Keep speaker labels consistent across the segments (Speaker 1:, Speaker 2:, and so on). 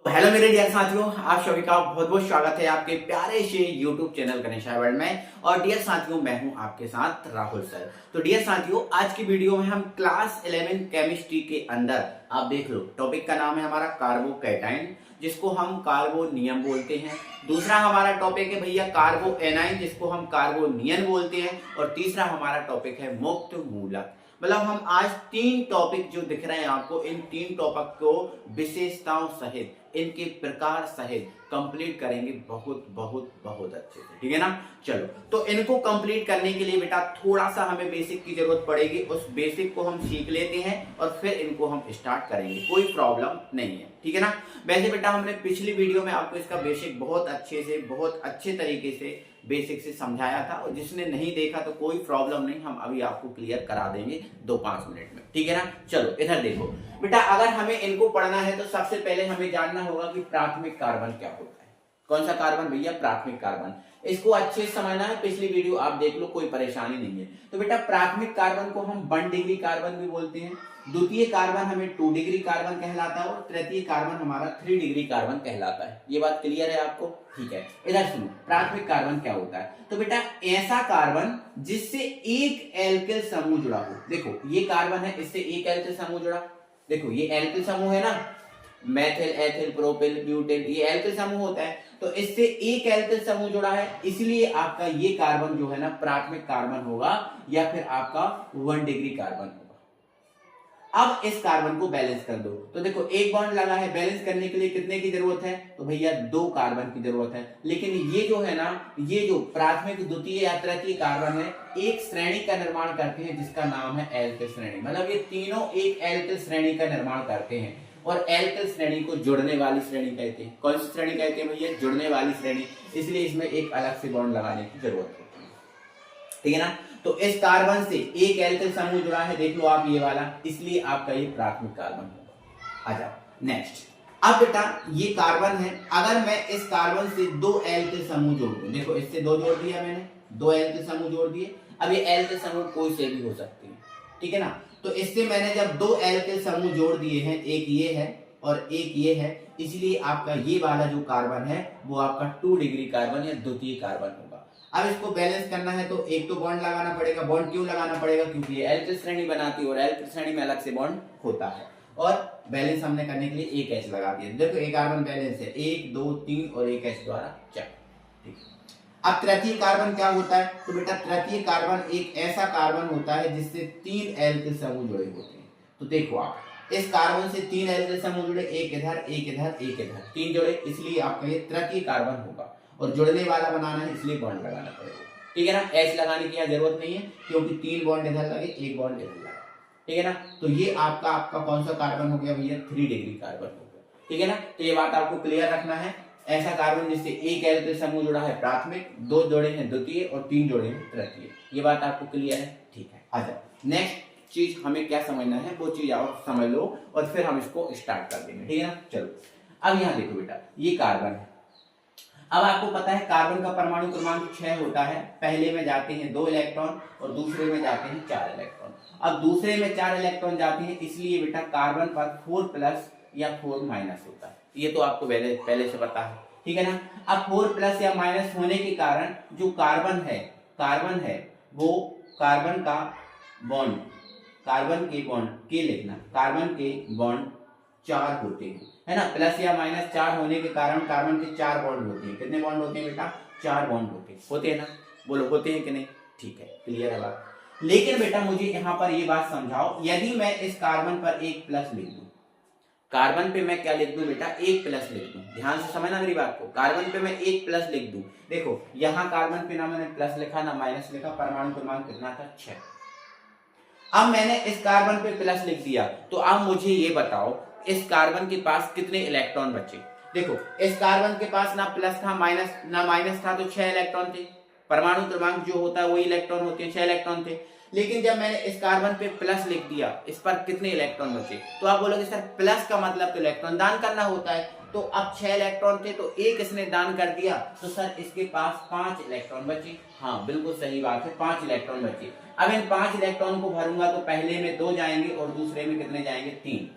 Speaker 1: Hello मेरे dear साथियों, आप सभी का बहुत बहुत स्वागत है आपके प्यारे से YouTube चैनल गणेशा वर्ल्ड में। और डियर साथियों, मैं हूं आपके साथ राहुल सर। तो डियर साथियों, आज की वीडियो में हम क्लास 11 केमिस्ट्री के अंदर आप देख लो, टॉपिक का नाम है हमारा कार्बोकैटाइन, जिसको हम कार्बोनियम बोलते हैं। दूसरा हमारा टॉपिक है भैया कार्बो एनाइन, जिसको हम कार्बोनियन बोलते हैं। और तीसरा हमारा टॉपिक है मुक्त मूलक। मतलब हम आज तीन टॉपिक जो दिख रहे हैं आपको, इन तीन टॉपिक को विशेषताओं सहित, इनके प्रकार सहित कंप्लीट करेंगे बहुत बहुत बहुत अच्छे से, ठीक है ना। चलो, तो इनको कंप्लीट करने के लिए बेटा थोड़ा सा हमें बेसिक की जरूरत पड़ेगी। उस बेसिक को हम सीख लेते हैं और फिर इनको हम स्टार्ट करेंगे, कोई प्रॉब्लम नहीं है, ठीक है ना। वैसे बेटा हमने पिछली वीडियो में आपको इसका बेसिक बहुत अच्छे से, बहुत अच्छे तरीके से बेसिक से समझाया था, और जिसने नहीं देखा तो कोई प्रॉब्लम नहीं, हम अभी आपको क्लियर करा देंगे 2-5 मिनट में, ठीक है ना। चलो इधर देखो बेटा, अगर हमें इनको पढ़ना है तो सबसे पहले हमें जानना होगा कि प्राथमिक कार्बन क्या होता है। कौन सा कार्बन भैया? प्राथमिक कार्बन। इसको अच्छे से समझना है, पिछली वीडियो आप देख लो, कोई परेशानी नहीं है। तो बेटा प्राथमिक कार्बन को हम 1 डिग्री कार्बन भी बोलते हैं, द्वितीय कार्बन हमें 2 डिग्री कार्बन कहलाता है, और तृतीय कार्बन हमारा 3 डिग्री कार्बन कहलाता है। ये बात क्लियर है आपको? ठीक है। इधर सुनो, प्राथमिक कार्बन क्या होता है। तो बेटा ऐसा कार्बन जिससे एक एल्किल समूह जुड़ा हो। देखो ये कार्बन है, इससे एक एल्किल समूह जुड़ा। देखो ये एल्किल समूह है ना, मेथिल, एथिल, प्रोपिल, ब्यूटेन, ये एल्किल समूह होता है। तो इससे एक एल्किल समूह जुड़ा है, इसलिए आपका ये कार्बन जो है ना प्राथमिक कार्बन होगा, या फिर आपका 1 डिग्री कार्बन होगा। अब इस कार्बन को बैलेंस कर दो। तो देखो एक बॉन्ड लगा है, बैलेंस करने के लिए कितने की जरूरत है? तो भैया 2 कार्बन की जरूरत है। लेकिन ये जो है ना, ये जो प्राथमिक, द्वितीय या तृतीय कार्बन है, एक श्रेणी का निर्माण करते हैं जिसका नाम है एल्किल श्रेणी। मतलब ये तीनों एक एल्किल श्रेणी का निर्माण करते हैं, और एल्किल श्रेणी को जुड़ने वाली श्रेणी कहते हैं। कौन सी श्रेणी कहते हैं भैया? जुड़ने वाली श्रेणी। इसलिए इसमें एक अलग से बॉन्ड लगाने की जरूरत होती है, ठीक है ना। तो इस कार्बन से एक एल्किल समूह जुड़ा है, देख लो आप ये वाला, इसलिए आपका ये प्राथमिक कार्बन होगा। आ जाओ नेक्स्ट। अब बेटा ये कार्बन है, अगर मैं इस कार्बन से 2 एल्किल समूह जोड़ दूं, देखो इससे 2 जोड़ दिया मैंने, 2 एल्किल समूह जोड़ दिए। अब ये एल्किल समूह कोई से भी हो सकती है, ठीक है ना। तो इससे मैंने जब 2 एल्किल समूह जोड़ दिए हैं, एक ये है और एक ये है, इसलिए आपका ये वाला जो कार्बन है वो आपका 2 डिग्री कार्बन या द्वितीय कार्बन होगा। अब इसको बैलेंस करना है तो एक तो बॉन्ड लगाना पड़ेगा। बॉन्ड क्यों लगाना पड़ेगा? क्योंकि ये एल्किल श्रेणी बनाती है, और एल्किल श्रेणी में अलग से बॉन्ड होता है। और बैलेंस हमने करने के लिए एक H लगा दिया। देखो एक कार्बन बैलेंस है, 1 2 3 और एक H द्वारा 4, ठीक है। अब तृतीय कार्बन क्या होता है? तो बेटा तृतीय कार्बन एक ऐसा कार्बन होता है जिससे 3 एल्किल समूह जुड़े होते हैं। तो देखो आप इस कार्बन से 3 एल्किल समूह जुड़े, एक इधर, एक इधर, एक इधर, 3 जुड़े, इसलिए आपका ये तृतीय कार्बन होगा। और जुड़ने वाला बनाना है, इसलिए बॉन्ड लगाना पड़ेगा, ठीक है ना। H लगाने की जरूरत नहीं है, क्योंकि 3 बॉन्ड इधर लगे, एक बॉन्ड इधर लगा, ठीक है ना। तो ये आपका कौन सा कार्बन हो गया भैया? 3 डिग्री कार्बन हो गया, ठीक है ना। तो ये बात आपको क्लियर रखना है। ऐसा कार्बन जिससे एक एल्किल समूह जुड़ा है प्राथमिक, 2 जोड़े हैं द्वितीय और 3 जोड़े हैं तृतीय। ये बात आपको क्लियर है? ठीक है। आ जाओ नेक्स्ट चीज, हमें क्या समझना है वो चीज आप समझ लो, और फिर हम इसको स्टार्ट कर देंगे, ठीक है ना। चलो अब यहाँ देखो बेटा, ये कार्बन है। अब आपको पता है कार्बन का परमाणु क्रमांक 6 होता है। पहले में जाते हैं 2 इलेक्ट्रॉन और दूसरे में जाते हैं 4 इलेक्ट्रॉन। अब दूसरे में 4 इलेक्ट्रॉन जाते हैं, इसलिए बेटा कार्बन पर 4 प्लस या 4 माइनस होता है। ये तो आपको पहले से पता है, ठीक है ना। अब 4 प्लस या माइनस होने के कारण जो कार्बन है वो कार्बन का बॉन्ड, कार्बन के बॉन्ड के लिखना, कार्बन के बॉन्ड 4 होते हैं, है ना। प्लस या माइनस 4 होने के कारण कार्बन के 4 बॉन्ड होते हैं। कितने बॉन्ड होते हैं बेटा? 4 बॉन्ड होते हैं ना। बोलो होते हैं कि नहीं? ठीक है, क्लियर है बात। लेकिन बेटा मुझे यहाँ पर ये बात समझाओ, यदि मैं इस कार्बन पर एक प्लस लिख दूं, कार्बन पे मैं क्या लिख दूं बेटा? एक प्लस लिख दूं। ध्यान से समझना मेरी बात को। कार्बन पे मैं एक प्लस लिख दूं, देखो यहाँ कार्बन पे ना मैंने प्लस लिखा ना माइनस लिखा, परमाणु क्रमांक कितना था? 6। अब मैंने इस कार्बन पे प्लस लिख दिया, तो अब मुझे ये बताओ इस कार्बन के पास कितने इलेक्ट्रॉन बचे? देखो इस कार्बन के पास ना प्लस था ना माइनस था, तो 6 इलेक्ट्रॉन थे। परमाणु क्रमांक जो होता है वही इलेक्ट्रॉन होते हैं, 6 इलेक्ट्रॉन थे। लेकिन जब मैंने इस कार्बन पे प्लस लिख दिया, इस पर कितने इलेक्ट्रॉन बचे? तो आप बोलोगे सर प्लस का मतलब तो इलेक्ट्रॉन दान करना होता है। तो अब 6 इलेक्ट्रॉन थे तो एक इसने दान कर दिया, तो सर इसके पास 5 इलेक्ट्रॉन बचे। हाँ बिल्कुल सही बात है, 5 इलेक्ट्रॉन बचे। अब इन 5 इलेक्ट्रॉन को भरूंगा तो पहले में 2 जाएंगे और दूसरे में कितने जाएंगे? 3।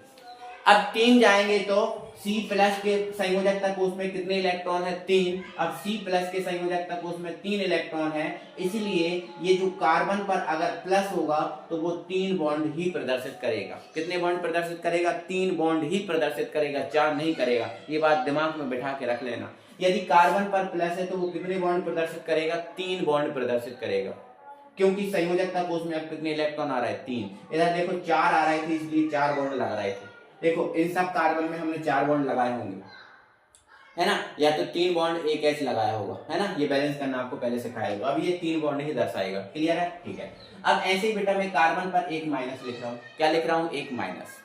Speaker 1: अब 3 जाएंगे तो C प्लस के संयोजकता कोष में कितने इलेक्ट्रॉन है? 3। अब C प्लस के संयोजकता कोष में 3 इलेक्ट्रॉन है, इसलिए ये जो कार्बन पर अगर प्लस होगा तो वो 3 बॉन्ड ही प्रदर्शित करेगा। कितने बॉन्ड प्रदर्शित करेगा? 3 बॉन्ड ही प्रदर्शित करेगा, 4 नहीं करेगा। ये बात दिमाग में बैठा के रख लेना। यदि कार्बन पर प्लस है तो वो कितने बॉन्ड प्रदर्शित करेगा? 3 बॉन्ड प्रदर्शित करेगा, क्योंकि संयोजकता कोष में अब कितने इलेक्ट्रॉन आ रहा है? 3। इधर देखो 4 आ रहे थे, इसलिए 4 बॉन्ड लगा रहे थे। देखो इन सब कार्बन में हमने 4 बॉन्ड लगाए होंगे, है ना, या तो 3 बॉन्ड एक एच लगाया होगा, है ना। ये बैलेंस करना आपको पहले सिखाया होगा। अब ये 3 बॉन्ड ही दर्शाएगा। क्लियर है? ठीक है। अब ऐसे ही बेटा मैं कार्बन पर एक माइनस लिख रहा हूँ। क्या लिख रहा हूँ? एक माइनस।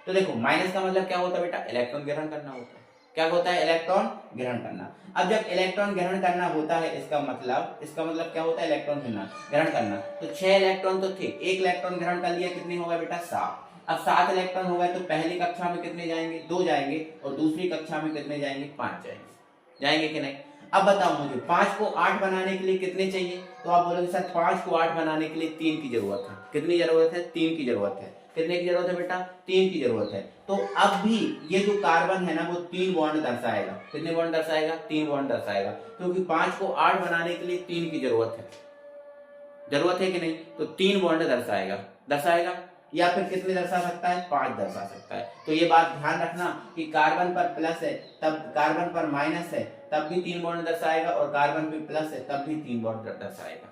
Speaker 1: तो देखो माइनस का मतलब क्या होता है बेटा? इलेक्ट्रॉन ग्रहण करना होता है। क्या होता है? इलेक्ट्रॉन ग्रहण करना। अब जब इलेक्ट्रॉन ग्रहण करना होता है, इसका मतलब क्या होता है? इलेक्ट्रॉन ग्रहण करना। तो 6 इलेक्ट्रॉन तो थे, एक इलेक्ट्रॉन ग्रहण कर लिया, कितने हो गए बेटा? 7। अब 7 इलेक्ट्रॉन हो गए तो पहली कक्षा में कितने जाएंगे? 2 जाएंगे, और दूसरी कक्षा में कितने जाएंगे? 5 जाएंगे कि नहीं? अब बताओ मुझे 5 को 8 बनाने के लिए कितने चाहिए? तो आप बोलोगे सर 5 को 8 बनाने के लिए 3 की जरूरत है। कितनी जरूरत है? 3 की जरूरत है। कितने की जरूरत है बेटा? 3 की जरूरत है। तो अब भी ये जो कार्बन है ना, वो 3 बॉन्ड दर्शाएगा। कितने बॉन्ड दर्शाएगा? 3 बॉन्ड दर्शाएगा, क्योंकि 5 को 8 बनाने के लिए 3 की जरूरत है कि नहीं? तो 3 बॉन्ड दर्शाएगा। या फिर कितने दर्शा सकता है? 5 दर्शा सकता है। तो ये बात ध्यान रखना कि कार्बन पर प्लस है तब, कार्बन पर माइनस है तब भी 3 बॉन्ड दर्शाएगा, और कार्बन पर प्लस है तब भी 3 बॉन्ड दर्शाएगा।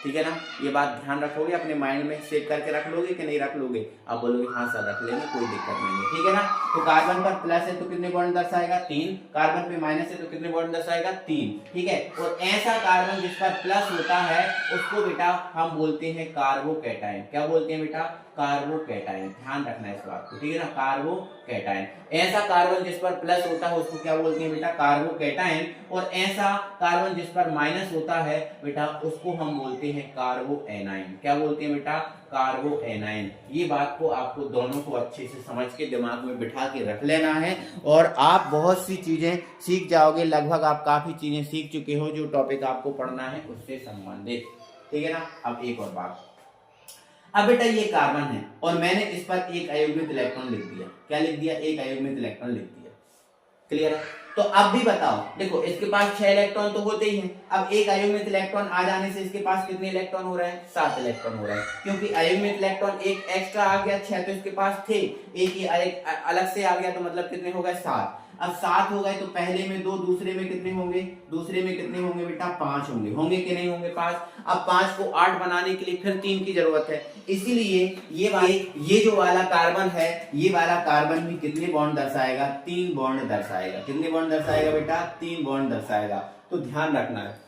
Speaker 1: ठीक है ना? ये बात ध्यान रखोगे, अपने माइंड में सेव करके रख लोगे कि नहीं रख लोगे? आप बोलोगे हाँ सर रख लेंगे, कोई दिक्कत नहीं है। ठीक है ना? तो कार्बन पर प्लस है तो कितने बॉन्ड दर्शाएगा? 3। कार्बन पे माइनस है तो कितने बॉन्ड दर्शाएगा? 3। ठीक है। और ऐसा कार्बन जिस पर प्लस होता है उसको बेटा हम बोलते हैं कार्बोकैटायन। क्या बोलते हैं बेटा? कार्बोकैटायन। ध्यान रखना है इस बात को। ठीक है ना? कार्बोकैटायन। ऐसा कार्बन जिस पर प्लस होता है उसको क्या बोलते हैं बेटा? कार्बोकैटायन। और ऐसा कार्बन जिस पर माइनस होता है बेटा उसको हम बोलते हैं कार्बोएनाइन। क्या बोलते हैं बेटा? कार्बोएनाइन। ये बात को आपको दोनों को अच्छे से समझ के दिमाग में बिठा के रख लेना है, और आप बहुत सी चीजें सीख जाओगे। लगभग आप काफी चीजें सीख चुके हो जो टॉपिक आपको पढ़ना है उससे संबंधित। ठीक है ना? अब एक और बात, अब बेटा ये कार्बन है और मैंने इस पर एक अयुग्मित इलेक्ट्रॉन लिख दिया। क्या लिख दिया? एक अयुग्मित इलेक्ट्रॉन लिख दिया। क्लियर है? तो अब भी बताओ, देखो इसके पास 6 इलेक्ट्रॉन तो होते ही हैं। अब एक अयुग्मित इलेक्ट्रॉन आ जाने से इसके पास कितने इलेक्ट्रॉन हो रहे हैं? 7 इलेक्ट्रॉन हो रहे हैं, क्योंकि अयुग्मित इलेक्ट्रॉन एक एक्स्ट्रा आ गया। 6 तो इसके पास थे, एक ही अलग से आ गया, तो मतलब कितने हो गए? 7। अब 7 हो गए तो पहले में 2, दूसरे में कितने होंगे? दूसरे में कितने होंगे बेटा? 5 होंगे कि नहीं होंगे? 5। अब 5 को 8 बनाने के लिए फिर 3 की जरूरत है, इसीलिए ये जो वाला कार्बन है, ये वाला कार्बन भी कितने बॉन्ड दर्शाएगा? 3 बॉन्ड दर्शाएगा। कितने बॉन्ड दर्शाएगा बेटा? 3 बॉन्ड दर्शाएगा। तो ध्यान रखना है,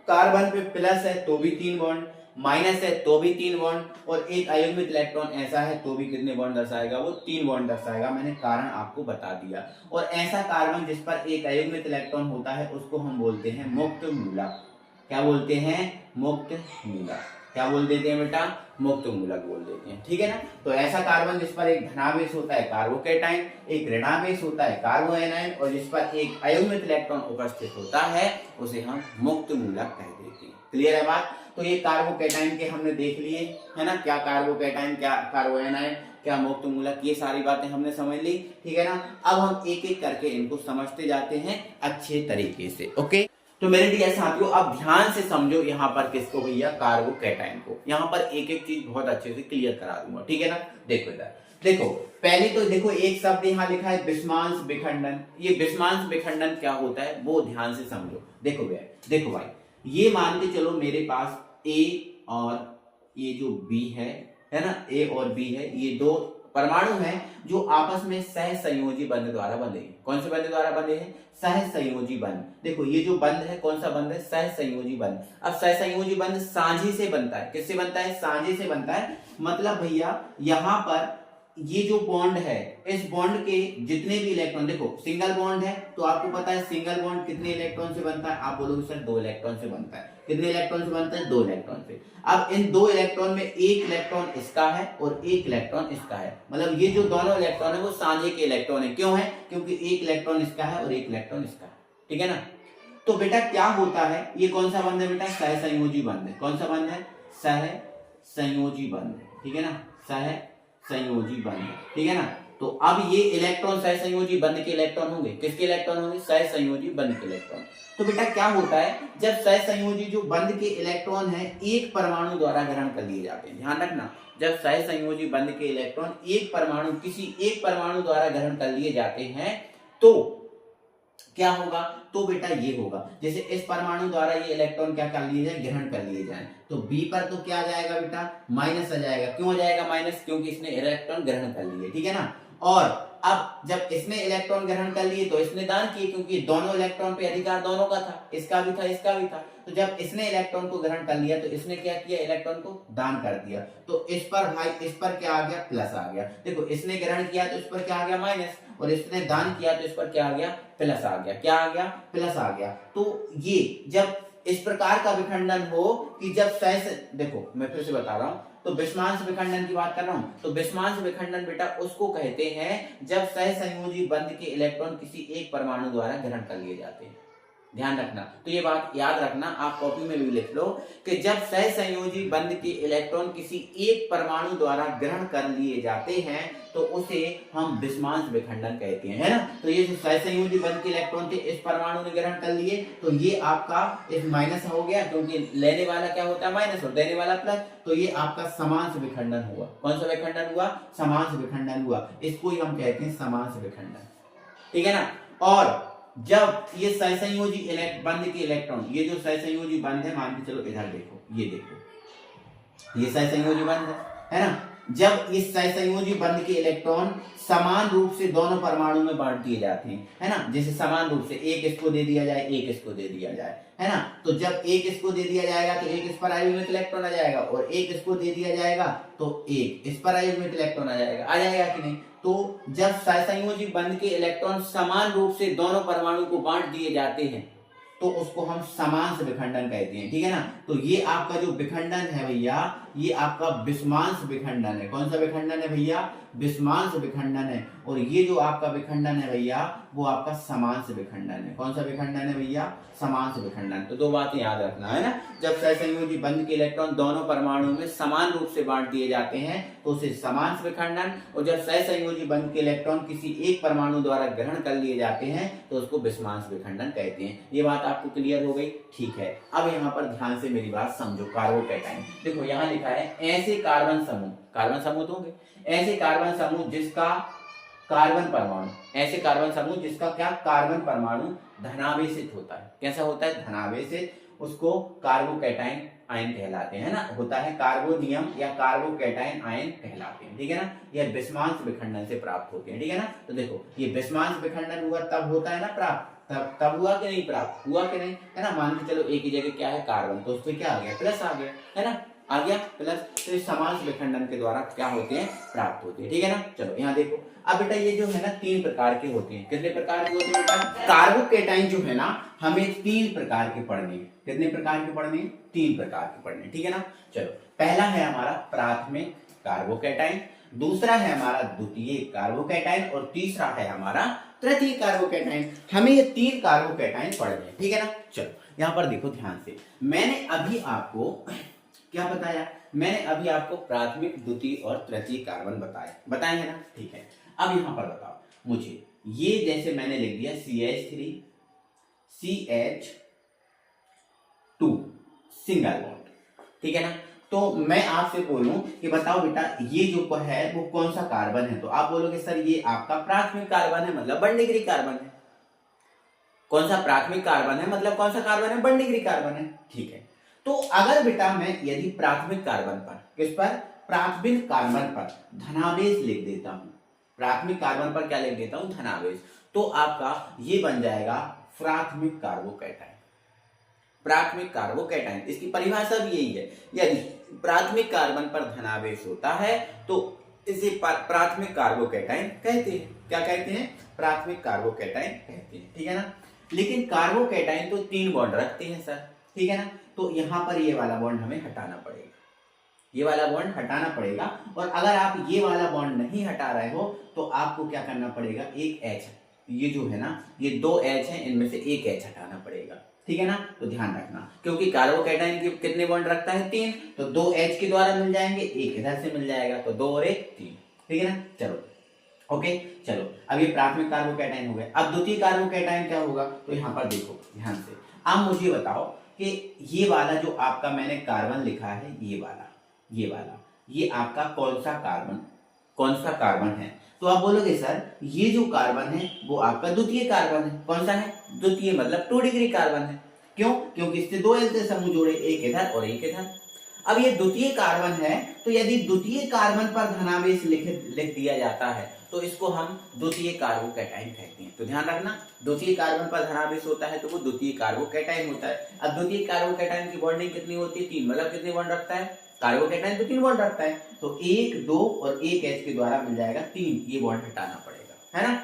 Speaker 1: कार्बन पे प्लस है तो भी 3 बॉन्ड, माइनस है तो भी 3 बॉन्ड, और एक अयुग्मित इलेक्ट्रॉन ऐसा है तो भी कितने बॉन्ड दर्शाएगा? वो 3 बॉन्ड दर्शाएगा। मैंने कारण आपको बता दिया। और ऐसा कार्बन जिस पर एक अयुग्मित इलेक्ट्रॉन होता है उसको हम बोलते हैं मुक्त मूलक। क्या बोलते हैं? मुक्त मूलक। क्या बोल देते हैं बेटा? मुक्त मूलक बोल देते हैं। ठीक है ना? तो ऐसा कार्बन जिस पर एक धनावेश होता है कार्बोकैटायन, एक ऋणावेश होता है कार्बोएनाइन, और जिस पर एक अयुग्मित इलेक्ट्रॉन उपस्थित होता है उसे हम मुक्त मूलक कह देते हैं। क्लियर है बात? तो ये कार्बोकैटायन के हमने देख लिए, है ना? क्या कार्बोकैटायन, क्या कार्बोएनाइन, क्या मुक्त मूलक, ये सारी बातें हमने समझ ली। ठीक है ना? अब हम एक एक करके इनको समझते जाते हैं अच्छे तरीके से। ओके, तो मेरे डियर साथियों अब ध्यान से समझो यहाँ पर किसको भैया? कार्बोकैटायन को। यहाँ पर एक एक चीज बहुत अच्छे से क्लियर करा दूंगा। ठीक है ना? देखो इधर, देखो पहले तो देखो एक शब्द यहाँ लिखा है बिस्मांस विखंडन। ये बिस्मांस विखंडन क्या होता है वो ध्यान से समझो। देखो भैया, देखो भाई, ये मान के चलो मेरे पास A और ये जो B है ना, A और B है, ये 2 परमाणु हैं जो आपस में सहसंयोजी बंध द्वारा बंधे हैं। कौन से बंध द्वारा बंधे हैं? सहसंयोजी बंध। देखो ये जो बंध है कौन सा बंध है? सहसंयोजी बंध। अब सहसंयोजी बंध साझे से बनता है। किससे बनता है? साझे से बनता है। मतलब भैया यहाँ पर ये जो बॉन्ड है, इस बॉन्ड के जितने भी इलेक्ट्रॉन, देखो सिंगल बॉन्ड है तो आपको पता है सिंगल बॉन्ड कितने इलेक्ट्रॉन से बनता है? आप बोलोगे सर 2 इलेक्ट्रॉन से बनता है। कितने इलेक्ट्रॉन से बनता है? 2 इलेक्ट्रॉन से। अब इन 2 इलेक्ट्रॉन में एक इलेक्ट्रॉन इसका है और एक इलेक्ट्रॉन इसका है, मतलब ये जो दोनों इलेक्ट्रॉन है वो साझे के इलेक्ट्रॉन है। क्यों है? क्योंकि एक इलेक्ट्रॉन इसका है और एक इलेक्ट्रॉन इसका है। ठीक है ना? तो बेटा क्या होता है? ये कौन सा बंध है बेटा? सहसंयोजी बंध है। कौन सा बंध है? सहसंयोजी बंध। ठीक है ना? सहसंयोजी बंध, ठीक है ना। तो अब ये इलेक्ट्रॉन सहसंयोजी बंध के इलेक्ट्रॉन होंगे, किसके इलेक्ट्रॉन होंगे, सहसंयोजी बंध के इलेक्ट्रॉन। तो बेटा क्या होता है, जब सहसंयोजी जो बंध के इलेक्ट्रॉन है एक परमाणु द्वारा ग्रहण कर लिए जाते हैं, ध्यान रखना, जब सहसंयोजी बंध के इलेक्ट्रॉन एक परमाणु किसी एक परमाणु द्वारा ग्रहण कर लिए जाते हैं तो क्या होगा, तो बेटा ये होगा, जैसे इस परमाणु द्वारा ये इलेक्ट्रॉन क्या कर लिए जाए, ग्रहण कर लिए जाए, तो बी पर तो क्या आ जाएगा बेटा, माइनस आ जाएगा। क्यों आ जाएगा माइनस, क्योंकि इसने इलेक्ट्रॉन ग्रहण कर लिए, ठीक है ना। और अब जब इसने इलेक्ट्रॉन ग्रहण कर लिए तो इसने दान किए, क्योंकि दोनों इलेक्ट्रॉन पे अधिकार दोनों का था, इसका भी था इसका भी था। तो जब इसने इलेक्ट्रॉन को ग्रहण कर लिया तो इसने क्या किया, इलेक्ट्रॉन को दान कर दिया। तो इस पर भाई, इस पर क्या आ गया, प्लस आ गया। देखो इसने ग्रहण किया तो इस पर क्या आ गया, माइनस, और इसने दान किया तो इस पर क्या आ गया, प्लस आ गया। क्या आ गया, प्लस आ गया। तो ये जब इस प्रकार का विखंडन हो कि जब देखो मैं फिर से बता रहा हूं, तो विषमांश विखंडन की बात कर रहा हूं, तो विषमांश विखंडन बेटा उसको कहते हैं जब सहसंयोजी बंध के इलेक्ट्रॉन किसी एक परमाणु द्वारा ग्रहण कर लिए जाते हैं। ध्यान रखना, तो ये बात याद रखना, आप कॉपी में भी लिख लो कि जब सहसंयोजी बंध के इलेक्ट्रॉन किसी एक परमाणु द्वारा ग्रहण कर लिए जाते हैं तो उसे हम विषमांश विखंडन कहते हैं, है ना। तो ये जो सहसंयोजी बंध के इलेक्ट्रॉन थे इस परमाणु ने ग्रहण कर लिए, तो ये आपका इस माइनस हो गया, क्योंकि लेने वाला क्या होता है माइनस और देने वाला प्लस, तो ये आपका समांश विखंडन हुआ। कौन सा विखंडन हुआ, समांश विखंडन हुआ। इसको ही हम कहते हैं समांश विखंडन, ठीक है ना। और जब ये सहसंयोजी बंध के इलेक्ट्रॉन, ये जो सहसंयोजी बंध है, मान के चलो इधर देखो, ये देखो ये सहसंयोजी बंध है ना। जब इस सहसंयोजी बंध के इलेक्ट्रॉन समान रूप से दोनों परमाणु में बांट दिए जाते हैं, है ना, जैसे समान रूप से एक इसको दे दिया जाए, एक इसको दे दिया जाए, है ना। तो जब एक इसको दे दिया जाएगा तो एक इस पर आयुग्मित इलेक्ट्रॉन आ जाएगा, और एक इसको दे दिया जाएगा तो एक इस पर आयुग्मित इलेक्ट्रॉन आ जाएगा कि नहीं। तो जब सहसंयोजी बंध के इलेक्ट्रॉन समान रूप से दोनों परमाणु को बांट दिए जाते हैं तो उसको हम समांश विखंडन कहते हैं, ठीक है ना। तो ये आपका जो विखंडन है भैया, ये आपका विषमांश विखंडन है। कौन सा विखंडन है भैया, विषमांश विखंडन है। और ये जो आपका विखंडन है भैया वो आपका समांश विखंडन है। कौन सा विखंडन है भैया, समांश विखंडन। तो दो बातें याद रखना है ना, जब सहसंयोजी बंध के इलेक्ट्रॉन दोनों परमाणु में समान रूप से बांट दिए जाते हैं तो उसे समांश विखंडन, और जब सहसंयोजी बंध के इलेक्ट्रॉन किसी एक परमाणु द्वारा ग्रहण कर लिए जाते हैं तो उसको विषमांश विखंडन कहते हैं। ये बात आपको क्लियर हो गई, ठीक है। अब यहाँ पर ध्यान से मेरी बात समझो, कार्बोकैटायन देखो यहाँ लिखा है ऐसे कार्बन समूह तो होंगे, ऐसे कार्बन समूह जिसका कार्बन परमाणु, ऐसे कार्बन समूह जिसका क्या, कार्बन परमाणु धनावेशित होता है। कैसा होता है, धनावेशित, उसको कार्बोकैटायन आयन कहलाते हैं ना, होता है कार्बोनियम या कार्बोकैटायन आयन कहलाते हैं, ठीक है ना। यह विषमांश विखंडन से प्राप्त होते हैं, ठीक है ना। तो देखो ये विषमांश विखंडन हुआ तब होता है ना प्राप्त, तब हुआ कि नहीं, प्राप्त हुआ कि नहीं, है ना। मान के चलो एक ही जगह क्या है कार्बन, तो उसमें क्या आ गया, प्लस आ गया, है ना, आ गया प्लस। तो समांश विखंडन के द्वारा क्या होते हैं, प्राप्त होते हैं, ठीक है ना। चलो यहाँ देखो, अब बेटा ये जो है ना तीन प्रकार के होते हैं। कितने प्रकार के होते हैं बेटा, कार्बोकैटायन जो है ना हमें तीन प्रकार के पढ़ने हैं। कितने प्रकार के पढ़ने हैं, तीन प्रकार के पढ़ने, ठीक है ना। चलो पहला है हमारा प्राथमिक कार्बोकैटायन, दूसरा है हमारा द्वितीयक कार्बोकैटायन, और तीसरा है हमारा तृतीयक कार्बोकैटायन। हमें ये तीन कार्बोकैटायन पढ़ने हैं, ठीक है ना। चलो यहाँ पर देखो ध्यान से, मैंने अभी आपको क्या बताया, मैंने अभी आपको प्राथमिक, द्वितीय और तृतीय कार्बन बताए हैं ना, ठीक है। अब यहाँ पर बताओ मुझे, ये जैसे मैंने लिख दिया CH3 CH2 सिंगल बॉन्ड, ठीक है ना। तो मैं आपसे बोलूं कि बताओ बेटा ये जो है वो कौन सा कार्बन है, तो आप बोलोगे सर ये आपका प्राथमिक कार्बन है, मतलब 1 डिग्री कार्बन है। कौन सा प्राथमिक कार्बन है, मतलब कौन सा कार्बन है, 1 डिग्री कार्बन है, ठीक है। तो अगर बेटा मैं यदि प्राथमिक कार्बन पर, किस पर, प्राथमिक कार्बन पर धनावेश लिख देता हूं, प्राथमिक कार्बन पर क्या लिख देता हूं, धनावेश, तो आपका ये बन जाएगा प्राथमिक कार्बोकैटायन। प्राथमिक कार्बोकैटायन, इसकी परिभाषा भी यही है, यदि प्राथमिक कार्बन पर धनावेश होता है तो इसे प्राथमिक कार्बोकैटायन कहते हैं। क्या कहते हैं, प्राथमिक कार्बोकैटायन कहते हैं, ठीक है ना। लेकिन कार्बोकैटायन तो 3 बॉन्ड रखते हैं सर, ठीक है ना। तो यहाँ पर ये वाला बॉन्ड हमें हटाना पड़ेगा, ये वाला बॉन्ड हटाना पड़ेगा। और अगर आप ये वाला बॉन्ड नहीं हटा रहे हो तो आपको क्या करना पड़ेगा, एक H, ये जो है ना ये 2 H है, इनमें से एक H हटाना पड़ेगा, ठीक है ना। तो ध्यान रखना, क्योंकि कार्बोकैटायन के कितने बॉन्ड रखता है, 3, तो 2 H के द्वारा मिल जाएंगे, एक इधर से मिल जाएगा, तो 2 और 1 3, ठीक है ना। चलो ओके, चलो अब ये प्राथमिक कार्बोकैटायन हो गया। अब द्वितीय कार्बोकैटायन क्या होगा, तो यहाँ पर देखो ध्यान से, अब मुझे बताओ कि ये वाला जो आपका मैंने कार्बन लिखा है, ये आपका कौन सा कार्बन है। तो आप बोलोगे सर ये जो कार्बन है वो आपका द्वितीय कार्बन है। कौन सा है, द्वितीय, मतलब 2 डिग्री कार्बन है। क्यों, क्योंकि इससे 2 एल्केन समूह जुड़े, एक इधर और एक इधर। अब ये द्वितीय कार्बन है, तो यदि द्वितीय कार्बन पर धनावेश लिख दिया जाता है तो इसको हम द्वितीय कार्बोकैटायन कहते हैं। तो ध्यान रखना, द्वितीय कार्बन पर धनावेश होता है तो वो द्वितीय कार्बोकैटायन होता है। अब द्वितीय कार्बोकैटायन की बॉन्डिंग कितनी होती है, 3, मतलब कितने बॉन्ड रखता है, कार्बोकैटायन तो 3 बॉन्ड रखता है, तो 1, 2 और 1 H के द्वारा मिल जाएगा 3, ये बॉन्ड हटाना पड़ेगा, है ना।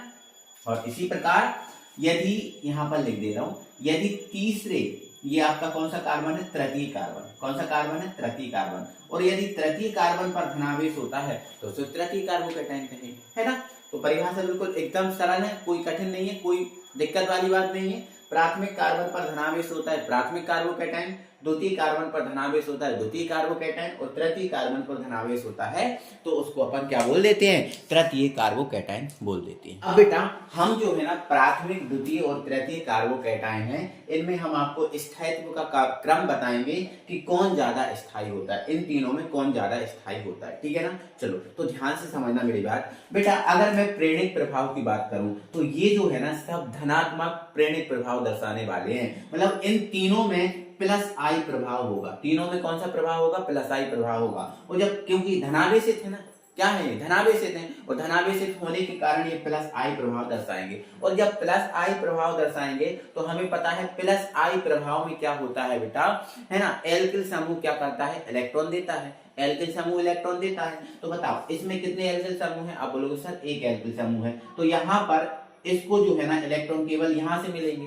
Speaker 1: और इसी प्रकार यदि यहाँ पर लिख दे रहा हूं, यदि तीसरे, ये आपका कौन सा कार्बन है, तृतीय कार्बन, कौन सा कार्बन है, तृतीय कार्बन, और यदि तृतीय कार्बन पर धनावेश होता है तो उसे तृतीय कार्बोकैटायन कहेंगे, है ना। तो परिभाषा बिल्कुल एकदम सरल है, कोई कठिन नहीं है, कोई दिक्कत वाली बात नहीं है। प्राथमिक कार्बन पर धनावेश होता है प्राथमिक कार्बोकैटायन, द्वितीय कार्बन पर धनावेश होता है द्वितीय कार्बोकैटायन, और तृतीय कार्बन पर धनावेश होता है तो उसको अपन क्या बोल देते हैं, तृतीय कार्बोकैटायन बोल देते हैं। अब बेटा हम जो है ना प्राथमिक, द्वितीय और तृतीय कार्बोकैटायन हैं, इनमें हम आपको स्थायित्व का क्रम बताएंगे कि कौन ज्यादा स्थायी होता है, इन तीनों में कौन ज्यादा स्थायी होता है, ठीक है ना। चलो तो ध्यान से समझना मेरी बात बेटा। अगर मैं प्रेरक प्रभाव की बात करूं तो ये जो है ना सब धनात्मक प्रेरक प्रभाव दर्शाने वाले हैं, मतलब इन तीनों में प्लस आई प्रभाव होगा। तीनों में कौन सा प्रभाव होगा, प्लस आई प्रभाव होगा। और जब क्योंकि धनावेशित है ना, क्या है, धनावेशित है, और धनावेशित होने के कारण ये प्लस आई प्रभाव दर्शाएंगे। और जब प्लस आई प्रभाव दर्शाएंगे तो हमें पता है प्लस आई प्रभाव में क्या होता है बेटा, है ना, एल्किल समूह क्या करता है, इलेक्ट्रॉन देता है, एल्किल समूह इलेक्ट्रॉन देता है। तो बताओ इसमें कितने एल्किल समूह है, आप बोलोगे सर एक एल्किल समूह है, तो यहाँ पर इसको जो है ना इलेक्ट्रॉन केवल यहाँ से मिलेंगे,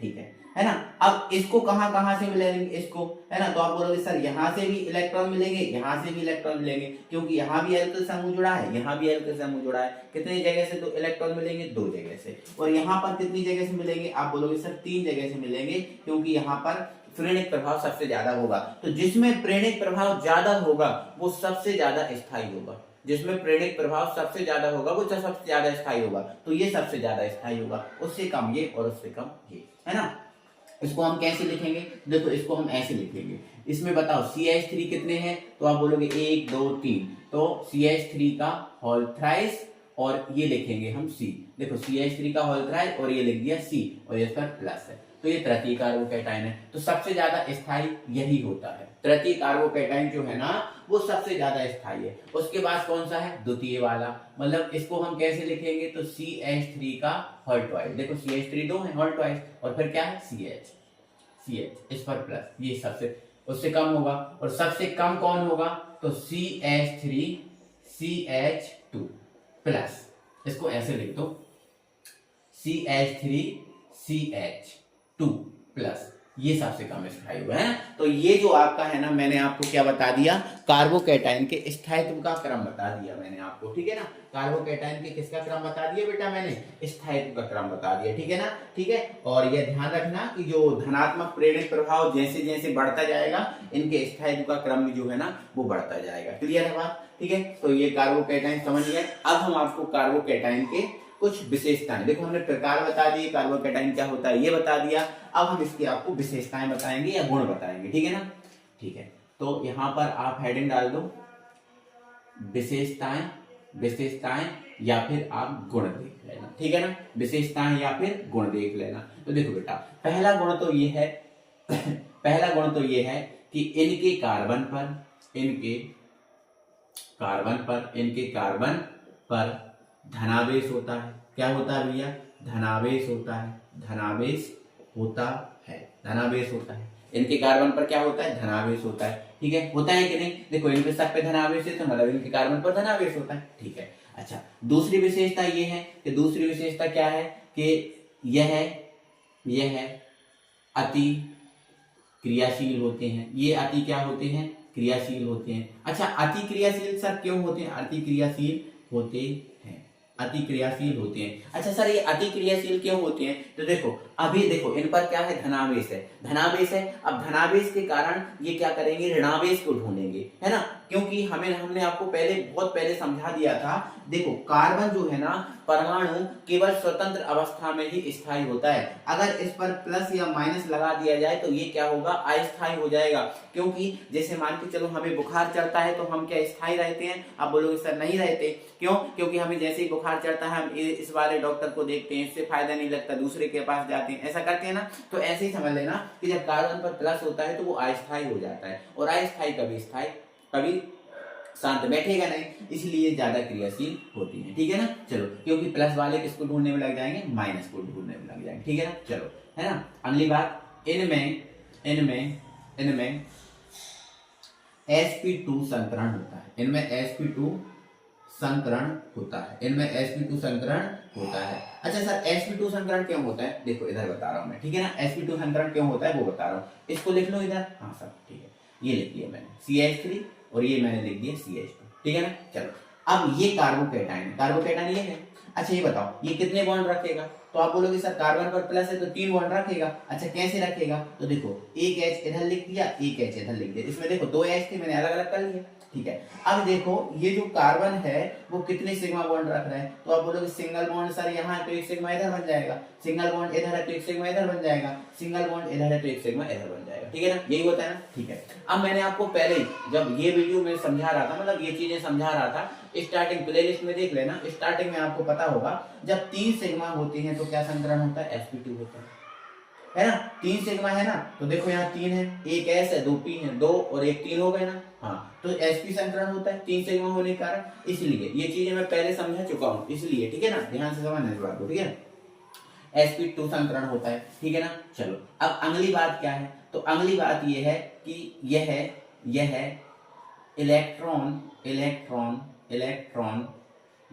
Speaker 1: ठीक है ना। अब इसको कहां से मिलेंगे, इसको, है ना, तो आप बोलोगे सर यहाँ से भी इलेक्ट्रॉन मिलेंगे, यहाँ से भी इलेक्ट्रॉन मिलेंगे, क्योंकि यहाँ भी एल्किल समूह जुड़ा है, यहाँ भी एल्किल समूह जुड़ा है। कितनी जगह से तो इलेक्ट्रॉन मिलेंगे, 2 जगह से। और यहाँ पर कितनी जगह से मिलेंगे, आप बोलोगे सर 3 जगह से मिलेंगे, क्योंकि यहाँ पर प्रेरक प्रभाव सबसे ज्यादा होगा। तो जिसमें प्रेरक प्रभाव ज्यादा होगा वो सबसे ज्यादा स्थायी होगा, जिसमें प्रेरक प्रभाव सबसे ज्यादा होगा वो सबसे ज्यादा स्थायी होगा। तो ये सबसे ज्यादा स्थायी होगा, उससे कम ये और उससे कम ये, है ना। इसको हम कैसे लिखेंगे, देखो इसको हम ऐसे लिखेंगे। इसमें बताओ CH3 कितने हैं, तो आप बोलोगे 1 2 3, तो CH3 का होल थ्राइस और ये लिखेंगे हम C। देखो CH3 का होल थ्राइस और ये लिख दिया C और ये पर प्लस है, तो ये तृतीय कार्बोकैटायन है। तो सबसे ज्यादा स्थायी यही होता है, तृतीय कार्बोकैटायन जो है ना वो सबसे ज्यादा स्थायी है। उसके बाद कौन सा है, द्वितीय वाला, मतलब इसको हम कैसे लिखेंगे, तो CH3 का होल ट्वाइस। देखो CH3 2 है, होल ट्वाइस, और फिर क्या है CH इस पर प्लस, ये सबसे उससे कम होगा। और सबसे कम कौन होगा, तो CH3 CH2 प्लस, इसको ऐसे लिख दो CH3 CH2 प्लस, ये सबसे कम स्थायी हुआ है। तो ये जो आपका है ना, मैंने आपको क्या बता दिया, कार्बोकैटायन के स्थायित्व का क्रम बता दिया मैंने आपको, ठीक है ना। कार्बोकैटायन के किसका क्रम बता दिया बेटा मैंने, स्थायित्व का क्रम बता दिया, ठीक है ना, ठीक है। और ये ध्यान रखना कि जो धनात्मक प्रेरक प्रभाव जैसे जैसे बढ़ता जाएगा इनके स्थायित्व का क्रम भी जो है ना वो बढ़ता जाएगा। क्लियर है बात, ठीक है। तो ये कार्बोकैटायन समझ गए। अब हम आपको कार्बोकैटायन के कुछ विशेषताएं, देखो हमने प्रकार बता दिए, कार्बोकैटायन क्या होता है ये बता दिया, अब हम इसकी आपको विशेषताएं बताएंगे या गुण बताएंगे, ठीक है ना, ठीक है। तो यहाँ पर आप हेडिंग डाल दो विशेषताएं या फिर आप गुण देख लेना, ठीक है ना, विशेषताएं या फिर गुण देख लेना। तो देखो बेटा पहला गुण तो ये है कि इनके कार्बन पर धनावेश होता है। क्या होता है भैया, धनावेश होता है। इनके कार्बन पर क्या होता है, धनावेश होता है, ठीक है। होता है कि नहीं, देखो इनके सब पे धनावेश है तो मतलब इनके कार्बन पर धनावेश होता है, ठीक है। अच्छा दूसरी विशेषता ये है कि दूसरी विशेषता क्या है कि यह अति क्रियाशील होते हैं। ये अति क्या होते हैं, क्रियाशील होते हैं। अच्छा अति क्रियाशील सर क्यों होते हैं, अति क्रियाशील होते हैं। अच्छा सर ये अति क्रियाशील क्यों होते हैं, तो देखो अभी देखो इन पर क्या है, धनावेश है, धनावेश है। अब धनावेश के कारण ये क्या करेंगे, ऋणावेश को ढूंढेंगे, है ना, क्योंकि हमने आपको बहुत पहले समझा दिया था। देखो कार्बन जो है ना, परमाणु केवल स्वतंत्र अवस्था में ही स्थायी होता है। अगर इस पर प्लस या माइनस लगा दिया जाए तो ये क्या होगा, अस्थायी हो जाएगा। क्योंकि जैसे मान के चलो हमें बुखार चढ़ता है तो हम क्या स्थायी रहते हैं? आप बोलोगे सर नहीं रहते, क्यों? क्योंकि हमें जैसे ही बुखार चढ़ता है हम इस वाले डॉक्टर को देखते हैं, इससे फायदा नहीं लगता, दूसरे के पास जाते हैं, ऐसा करते हैं ना। तो ऐसे ही समझ लेना कि जब कार्बन पर प्लस होता है तो वो अस्थायी हो जाता है, और अस्थायी कभी स्थायी कभी शांत बैठेगा नहीं, इसलिए ज्यादा क्रियाशील होती है। ठीक है ना, चलो, क्योंकि प्लस वाले किसको ढूंढने में लग जाएंगे, माइनस को ढूंढने में लग जाएंगे। ठीक है ना, चलो, है ना। अगली बात, इनमें sp2 संकरण होता है, इनमें sp2 संकरण होता है, इनमें sp2 संकरण होता है। अच्छा सर, sp2 संकरण क्यों होता है? देखो इधर बता रहा हूं मैं, ठीक है ना, sp2 संकरण क्यों होता है वो बता रहा हूं, इसको लिख लो इधर। हाँ सर ठीक है, ये लिख दिया मैंने CH3 और ये मैंने लिख दिया CH2, ठीक है ना। चलो, अब ये कार्बोकैटायन है, कार्बोकैटायन ये है। अच्छा ये बताओ ये कितने बॉन्ड रखेगा? तो आप बोलोगे सर कार्बन पर प्लस है तो 3 बॉन्ड रखेगा। अच्छा कैसे रखेगा? तो देखो एक H इधर लिख दिया, एक H इधर लिख दिया, इसमें देखो 2 H थे, मैंने अलग अलग कर लिए, ठीक है। अब देखो ये जो कार्बन है वो कितने सिग्मा बॉन्ड रख रहा है? तो आप बोलोगे सिंगल बॉन्ड सर यहाँ है तो एक सिग्मा इधर बन जाएगा, सिंगल बॉन्ड इधर है तो एक सिग्मा इधर बन जाएगा, सिंगल बॉन्ड इधर है तो एक सिग्मा इधर बन जाएगा, ठीक है ना, यही होता है ना, ठीक है। अब मैंने आपको पहले जब ये वीडियो में समझा रहा था, मतलब ये चीजें समझा रहा था, स्टार्टिंग प्लेलिस्ट में देख लेना, स्टार्टिंग में आपको पता होगा जब 3 सिग्मा होती है तो क्या संकरण होता है, sp2 होता है ना। 3 सिग्मा है ना, तो देखो यहाँ 3 है, एक S है, 2 P है, 2 और 1 3 हो गए ना। हाँ, तो sp संकरण होता है 3 सिग्मा होने के कारण, इसलिए ये चीजें मैं पहले समझा चुका हूँ, इसलिए ठीक है ना, ध्यान से समझना इस बात को, ठीक है। sp2 संकरण होता है, ठीक है ना। चलो अब अगली बात क्या है? तो अगली बात ये है कि यह इलेक्ट्रॉन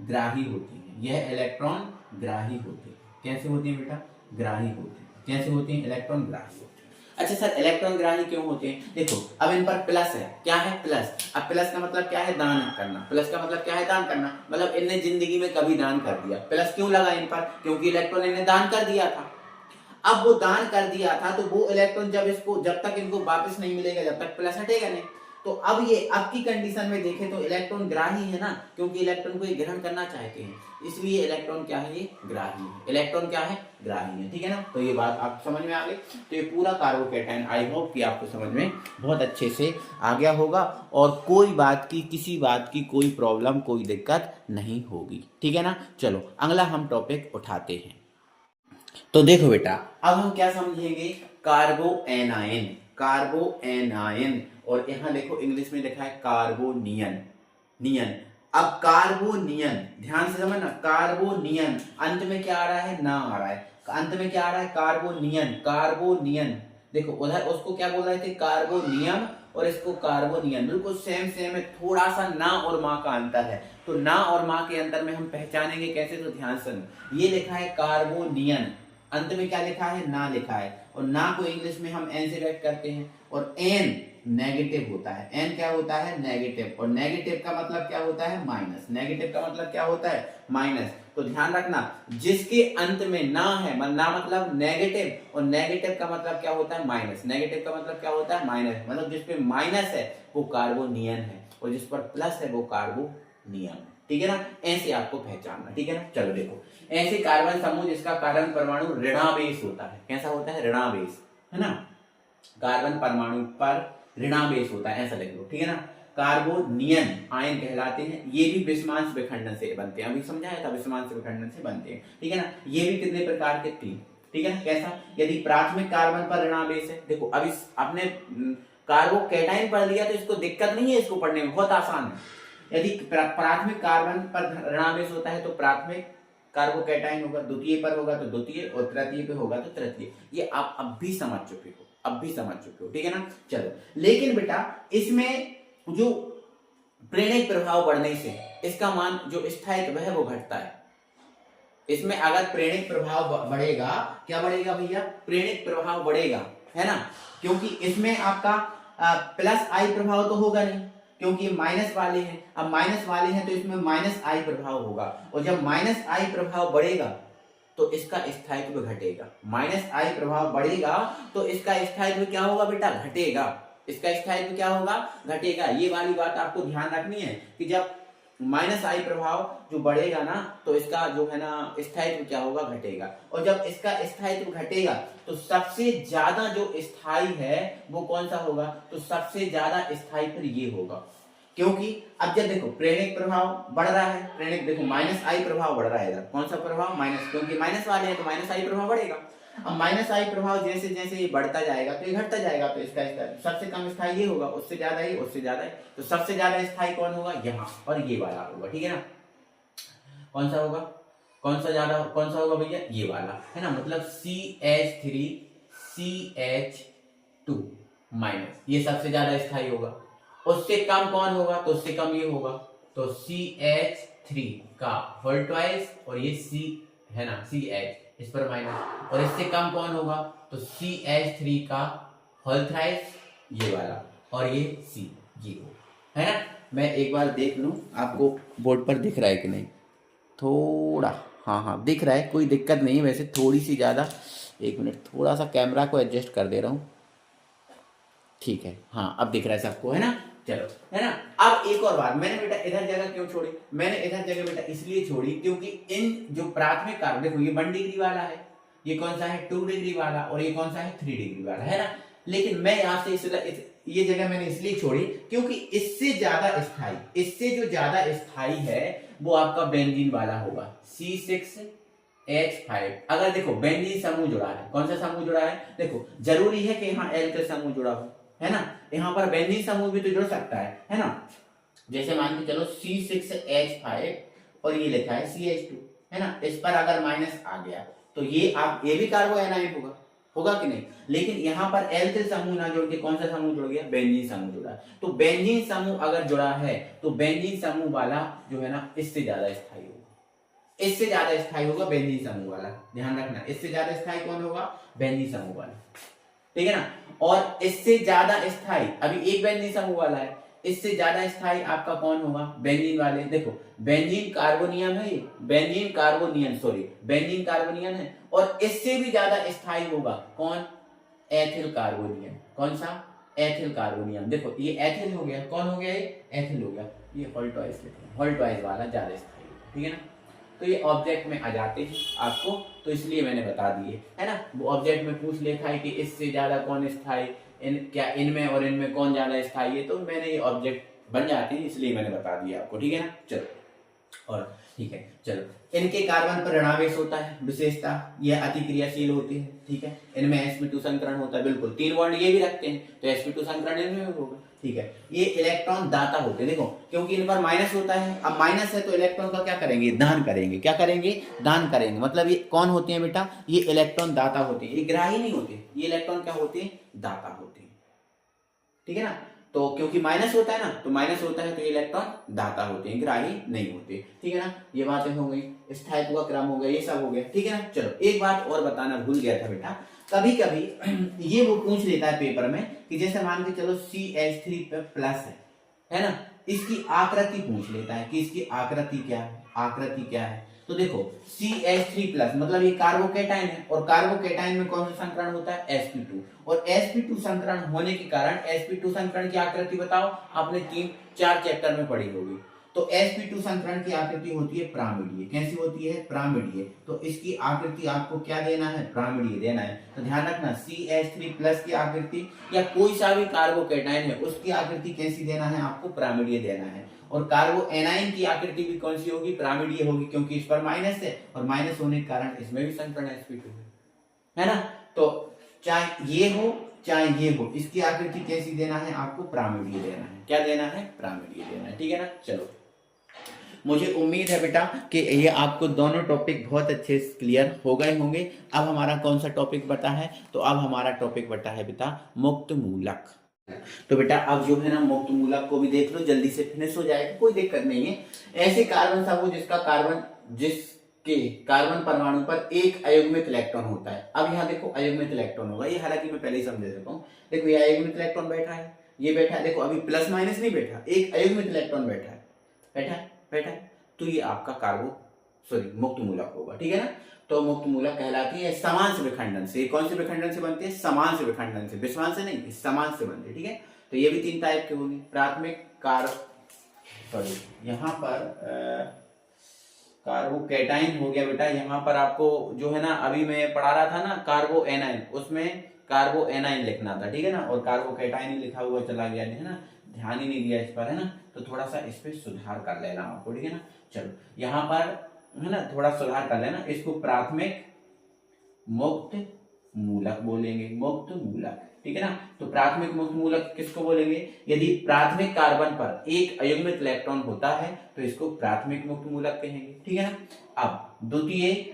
Speaker 1: ग्राही होती है, यह इलेक्ट्रॉन ग्राही होती है। कैसे होती है बेटा? ग्राही होती है। कैसे होती है? इलेक्ट्रॉन ग्राही होती है। अच्छा सर इलेक्ट्रॉन ग्राही क्यों होते हैं? देखो अब इन पर प्लस है, क्या है? प्लस। अब प्लस का मतलब क्या है? दान करना। प्लस का मतलब क्या है? दान करना। मतलब इनने जिंदगी में कभी दान कर दिया। प्लस क्यों लगा इन पर? क्योंकि इलेक्ट्रॉन इन्हें दान कर दिया था। अब वो दान कर दिया था तो वो इलेक्ट्रॉन जब तक इनको वापस नहीं मिलेगा, जब तक प्लस हटेगा नहीं। तो अब ये अब की कंडीशन में देखें तो इलेक्ट्रॉन ग्राही है ना, क्योंकि इलेक्ट्रॉन को ये ग्रहण करना चाहते हैं, इसलिए इलेक्ट्रॉन क्या है? ये ग्राही है। इलेक्ट्रॉन क्या है? ग्राही है, ठीक है ना। तो ये बात आप समझ में आ गई। तो ये पूरा कार्बोकैटायन आई होप कि आपको समझ में बहुत अच्छे से आ गया होगा, और किसी बात की कोई प्रॉब्लम, कोई दिक्कत नहीं होगी, ठीक है ना। चलो अगला हम टॉपिक उठाते हैं। तो देखो बेटा, अब हम क्या समझेंगे? कार्बोएनायन, कार्बोएनायन, और यहां देखो इंग्लिश में लिखा है कार्बोनियन, नियन। अब कार्बोनियन, ध्यान से समझना, कार्बोनियन, अंत में क्या आ रहा है? ना आ रहा है, अंत में क्या आ रहा है? कार्बोनियन, कार्बोनियन। देखो उधर उसको क्या बोल रहे थे? कार्बोनियम, और इसको कार्बोनियन, बिल्कुल सेम सेम है, थोड़ा सा ना और माँ का अंतर है। तो ना और माँ के अंतर में हम पहचानेंगे कैसे? तो ध्यान से, ये लिखा है कार्बोनियन, अंत में क्या लिखा है? ना लिखा है, और ना को इंग्लिश में हम एन से राइट करते हैं, और एन नेगेटिव होता है। एन क्या होता है? नेगेटिव, और नेगेटिव का मतलब क्या होता है? माइनस। नेगेटिव का मतलब क्या होता है? माइनस। तो ध्यान रखना, जिसके अंत में ना है, ना मतलब नेगेटिव, और नेगेटिव का मतलब क्या होता है? माइनस। नेगेटिव का मतलब क्या होता है? माइनस। मतलब जिसपे माइनस है वो कार्बोनियन है, और जिस पर प्लस है वो कार्बोनियम है, ठीक है ना। ऐसे आपको पहचानना, ठीक है ना। चलो देखो, ऐसे कार्बन समूह जिसका कार्बन परमाणु ऋणावेश होता है, कैसा होता है? ऋणावेश, है ना। कार्बन परमाणु पर ऋणावेश होता है, ऐसा लिख लो, ठीक है ना। कार्बोनियन आयन कहलाते हैं। ये भी विषमांश विखंडन से बनते हैं, अभी समझाया था, विषमांश विखंडन से बनते हैं, ठीक है ना। ये भी कितने प्रकार के? 3, ठीक है ना। कैसा? यदि प्राथमिक कार्बन पर ऋणावेश है, देखो अब इस आपने कार्बोकैटायन पढ़ लिया तो इसको दिक्कत नहीं है, इसको पढ़ने में बहुत आसान है। यदि प्राथमिक कार्बन पर ऋणावेश होता है तो प्राथमिक कार्बोकैटायन होगा, द्वितीय पर होगा तो द्वितीय, और तृतीय पे होगा तो तृतीय। ये आप अब भी समझ चुके हो, अब भी समझ चुके हो, ठीक है ना। चलो, लेकिन बेटा इसमें जो प्रेरक प्रभाव बढ़ने से इसका मान जो स्थायित्व है वो घटता है। इसमें अगर प्रेरक प्रभाव बढ़ेगा, क्या बढ़ेगा भैया? प्रेरक प्रभाव बढ़ेगा, है ना, क्योंकि इसमें आपका प्लस आई प्रभाव तो होगा नहीं, क्योंकि माइनस वाले हैं। अब माइनस वाले हैं तो इसमें माइनस आई प्रभाव होगा, और जब माइनस आई प्रभाव बढ़ेगा तो इसका स्थायित्व घटेगा। माइनस आई प्रभाव बढ़ेगा तो इसका स्थायित्व क्या होगा बेटा, घटेगा। इसका स्थायित्व क्या होगा, घटेगा। ये वाली बात आपको ध्यान रखनी है कि जब माइनस आई प्रभाव जो बढ़ेगा ना तो इसका जो है ना स्थायित्व क्या होगा, घटेगा। और जब इसका स्थायित्व घटेगा तो सबसे ज्यादा जो स्थायी है वो कौन सा होगा, तो सबसे ज्यादा स्थायी फिर ये होगा। क्योंकि अब जब देखो प्रेरक प्रभाव बढ़ रहा है, प्रेरक देखो माइनस आई प्रभाव बढ़ रहा है, इधर कौन सा प्रभाव, माइनस, क्योंकि माइनस वाले हैं तो माइनस आई प्रभाव बढ़ेगा। अब माइनस आई प्रभाव जैसे जैसे ये बढ़ता जाएगा तो ये घटता जाएगा, तो इसका सबसे कम स्थायी ये होगा, उससे ज्यादा ये, उससे ज्यादा है, तो सबसे ज्यादा स्थायी कौन होगा, यहाँ, और ये वाला होगा, ठीक है ना। कौन सा होगा, कौन सा ज्यादा, कौन सा होगा भैया, ये वाला, है ना। मतलब CH3 CH2 माइनस, ये सबसे ज्यादा स्थायी होगा। उससे कम कौन होगा, तो उससे कम ये होगा, तो CH3 का होल ट्वाइस, और ये C है ना, CH इस पर माइनस, और इससे कम कौन होगा, तो CH3 का होल थ्राइस, ये वाला, और ये C, ये है ना। मैं एक बार देख लूं आपको बोर्ड पर दिख रहा है कि नहीं, थोड़ा, हाँ दिख रहा है, कोई दिक्कत नहीं है वैसे, थोड़ी सी ज़्यादा, एक मिनट, थोड़ा सा कैमरा को एडजस्ट कर दे रहा हूँ, ठीक है, हाँ अब दिख रहा है सबको, है ना। चलो, है ना। अब एक और बात, मैंने बेटा इधर जगह क्यों छोड़ी, मैंने इधर जगह बेटा इसलिए छोड़ी क्योंकि इन जो प्राथमिक कार्य, देखो ये 1 डिग्री वाला है, ये कौन सा है 2 डिग्री वाला, और ये कौन सा है 3 डिग्री वाला, है ना। लेकिन मैं यहाँ से ये जगह मैंने इसलिए छोड़ी क्योंकि इससे ज्यादा स्थायी, इससे जो ज्यादा स्थायी है वो आपका बेंजीन वाला होगा, C6H5। अगर देखो बेंजीन समूह जुड़ा है, कौन सा समूह जुड़ा है, देखो जरूरी है कि यहाँ एल्किल समूह जुड़ा हो, है ना। यहाँ पर बेंजीन समूह भी तो जुड़ सकता है ना। जैसे मान के चलो C6H5 और ये लिखा है CH2, है ना। इस पर अगर माइनस आ गया तो ये भी कार्बो एनाइन होगा कि नहीं। लेकिन यहाँ पर एल्किल समूह ना जुड़ के कौन सा समूह जुड़ गया, बेंजीन समूह जुड़ा। तो बेंजीन समूह अगर जुड़ा है तो बेंजीन समूह वाला जो है ना इससे ज्यादा स्थायी होगा, इससे ज्यादा स्थायी होगा बेंजीन समूह वाला, ध्यान रखना। इससे ज्यादा स्थायी कौन होगा, बेंजीन समूह वाला, ठीक है ना। और इससे ज्यादा स्थायी, अभी एक बेंजीन समूह वाला है, इससे ज्यादा स्थायी आपका कौन होगा, बेंजीन वाले। देखो बेंजीन कार्बोनियम है, ये बेंजीन कार्बोनियम है, और इससे भी ज्यादा स्थायी होगा कौन, एथिल कार्बोनियम। कौन सा, एथिल कार्बोनियम। देखो ये एथिल हो गया, कौन हो गया, ये एथिल हो गया, ये होल्टवाइज वाला ज्यादा स्थायी होगा, ठीक है ना। तो ये ऑब्जेक्ट में आ जाते हैं आपको, तो इसलिए मैंने बता दिए, है ना। वो ऑब्जेक्ट में पूछ लेता है कि इससे ज्यादा कौन स्थायी, क्या इनमें और इनमें कौन ज्यादा स्थायी है, तो मैंने ये ऑब्जेक्ट बन जाते हैं, इसलिए मैंने बता दिया आपको, ठीक है ना। चलो, और ठीक है, चलो इनके कार्बन पर ऋणावेश होता है, विशेषता ये अतिक्रियाशील होती है, ठीक है। इनमें sp2 संकरण होता है, बिल्कुल 3 बॉन्ड ये भी रखते हैं, तो sp2 संकरण इनमें भी होगा, ठीक है। ये इलेक्ट्रॉन दाता होते हैं, देखो क्योंकि इन पर माइनस होता है, अब माइनस है तो इलेक्ट्रॉन का क्या करेंगे, दान करेंगे, क्या करेंगे, दान करेंगे। मतलब ये कौन होते हैं बेटा, ये इलेक्ट्रॉन दाता होते हैं, ये ग्राही नहीं होते, ये इलेक्ट्रॉन क्या होते हैं, दाता होते हैं, ठीक है ना। तो क्योंकि माइनस होता है ना, तो माइनस होता है तो इलेक्ट्रॉन दाता होते हैं, ग्राही नहीं होते, ठीक है ना। ये बातें हो गई, स्थायित्व का क्रम हो गया, ये सब हो गया, ठीक है ना। चलो एक बात और बताना भूल गया था बेटा, कभी कभी ये वो पूछ लेता है पेपर में कि जैसे मान के चलो CH3 पे प्लस है ना, इसकी आकृति पूछ लेता है कि इसकी आकृति क्या है, आकृति क्या है। तो देखो CH3 प्लस मतलब ये कार्बोकेटाइन है, और कार्बोकेटाइन में कौन सा संकरण होता है, sp2, और sp2 संकरण होने के कारण sp2 संकरण की आकृति बताओ, आपने 3-4 चैप्टर में पढ़ी होगी। तो sp2 संकरण की आकृति होती है प्रामिडीय, कैसी होती है, प्रामिडीय। तो इसकी आकृति आपको क्या देना है, प्रामिडीय देना है। तो ध्यान रखना CH3 प्लस की आकृति या कोई सा भी कार्बोकेटाइन है उसकी आकृति कैसी देना है, आपको प्रामिडीय देना है। और कार्बो एनाइन की आकृति भी कौन सी होगी, प्रामिडीय होगी, क्योंकि इस पर माइनस है, और माइनस होने के कारण इसमें भी संकरण sp2 है ना। तो चाहे ये हो चाहे ये हो, इसकी आकृति कैसी देना है, आपको प्रामिडीय देना है। क्या देना है, प्रामिडीय देना है, ठीक है ना। चलो मुझे उम्मीद है बेटा कि ये आपको दोनों टॉपिक बहुत अच्छे से क्लियर हो गए होंगे। अब हमारा कौन सा टॉपिक बता है, तो अब हमारा टॉपिक बता है बेटा मुक्त मूलक। तो बेटा अब जो है ना मुक्त मूलक को भी देख लो, जल्दी से फिनिश हो जाएगा, कोई दिक्कत नहीं है। ऐसे कार्बन समूह जिसके कार्बन परमाणु पर एक अयुग्मित इलेक्ट्रॉन होता है। अब यहाँ देखो अयुग्मित इलेक्ट्रॉन होगा, ये हालांकि मैं पहले ही समझा देता हूँ। देखो ये अयुग्मित इलेक्ट्रॉन बैठा है, ये बैठा है, देखो अभी प्लस माइनस नहीं बैठा, एक अयुग्मित इलेक्ट्रॉन बैठा है, तो ये आपका कार्बो सॉरी मुक्त मूलक होगा, ठीक है ना। तो मुक्त मूलक कहलाती है समान से विखंडन से। कौन से विखंडन से बनती है? समान से विखंडन से, विषमान से नहीं, समान से बनती है, ठीक है। तो ये भी 3 टाइप की होगी। प्राथमिक सॉरी यहाँ पर कार्बोकैटाइन हो गया बेटा। यहाँ पर आपको जो है ना, अभी मैं पढ़ा रहा था ना कार्बो एनाइन, उसमें कार्बो एनाइन लिखना था, ठीक है ना, और कार्बोकैटाइन ही लिखा हुआ चला गया, है ना, ध्यान ही नहीं दिया इस पर, है ना। तो थोड़ा सा इस पे सुधार कर लेना आपको, ठीक है ना। चलो यहाँ पर है ना थोड़ा सुधार कर लेना। इसको प्राथमिक मुक्त मूलक बोलेंगे, मुक्त मूलक, ठीक है ना। तो प्राथमिक मुक्त मूलक किसको बोलेंगे? यदि प्राथमिक कार्बन पर एक अयुग्मित इलेक्ट्रॉन होता है तो इसको प्राथमिक मुक्त मूलक कहेंगे, ठीक है ना। अब द्वितीय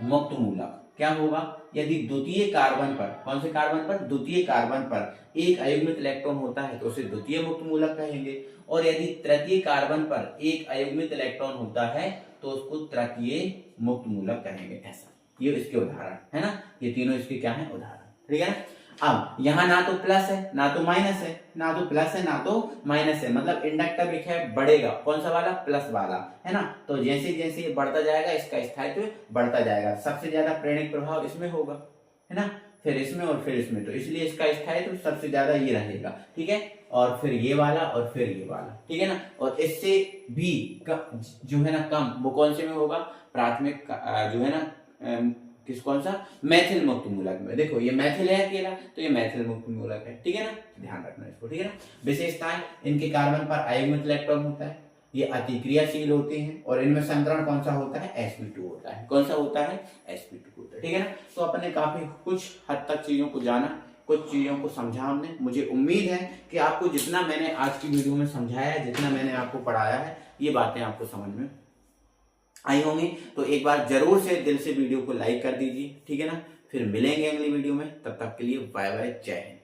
Speaker 1: मुक्त मूलक क्या होगा? यदि द्वितीय कार्बन पर, कौन से कार्बन पर? द्वितीय कार्बन पर एक अयुग्मित इलेक्ट्रॉन होता है तो उसे द्वितीय मुक्त मूलक कहेंगे। और यदि तृतीय कार्बन पर एक अयुग्मित इलेक्ट्रॉन होता है तो उसको तृतीय मुक्त मूलक कहेंगे। ऐसा ये इसके उदाहरण है ना, ये तीनों इसके क्या है? उदाहरण, ठीक है ना। अब यहाँ ना तो प्लस है ना तो माइनस है, ना तो प्लस है ना तो माइनस है, मतलब इंडक्टर एक है बढ़ेगा, कौन सा वाला? प्लस वाला, है ना। तो जैसे जैसे ये बढ़ता जाएगा इसका स्थायित्व बढ़ता जाएगा। सबसे ज्यादा प्रेरक प्रभाव इसमें होगा, है ना, फिर इसमें और फिर इसमें, तो इसलिए इसका स्थायित्व सबसे ज्यादा ये रहेगा, ठीक है। और फिर ये वाला और फिर ये वाला, ठीक है ना। और इससे भी जो है ना कम, वो कौन से में होगा? प्राथमिक जो है ना कौन सा? मैथिल मुक्त मूलक में। देखो ये मैथिल है अकेला तो ये मैथिल मुक्त मूलक है, ठीक है ना, ध्यान रखना इसको, ठीक है ना। विशेषताएं, इनके कार्बन पर अयुग्मित इलेक्ट्रॉन होता है, ये अतिक्रियाशील होते हैं, और इनमें संकरण कौन सा होता है? sp2 होता है। कौन सा होता है? sp2 होता है, ठीक है ना। तो अपने काफी कुछ हद तक चीजों को जाना, कुछ चीजों को समझा हमने। मुझे उम्मीद है कि आपको जितना मैंने आज की वीडियो में समझाया है, जितना मैंने आपको पढ़ाया है, ये बातें आपको समझ में आई होंगी। तो एक बार जरूर से दिल से वीडियो को लाइक कर दीजिए, ठीक है ना। फिर मिलेंगे अगली वीडियो में, तब तक के लिए बाय बाय, जय हिंद।